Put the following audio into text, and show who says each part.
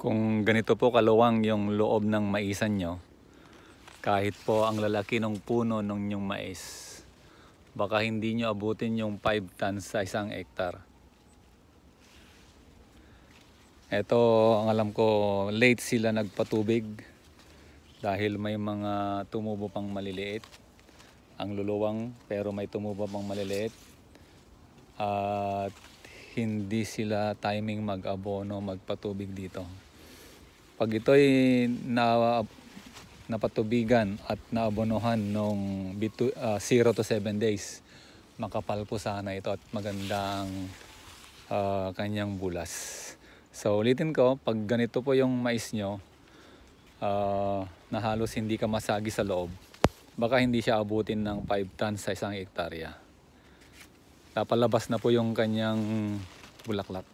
Speaker 1: Kung ganito po kaluwang yung loob ng maisan nyo, kahit po ang lalaki ng puno ng inyong mais, baka hindi nyo abutin yung 5 tons sa isang hektar. Ito, ang alam ko, late sila nagpatubig dahil may mga tumubo pang maliliit. Ang luluwang pero may tumubo pang maliliit. At hindi sila timing mag-abono, magpatubig dito. Pag ito'y napatubigan at naabonohan nung 0 to 7 days, makapal po sana ito at magandang kanyang bulas. So ulitin ko, pag ganito po yung mais nyo, na halos hindi ka masagi sa loob, baka hindi siya abutin ng 5 tons sa isang hektarya. Napalabas na po yung kanyang bulaklak.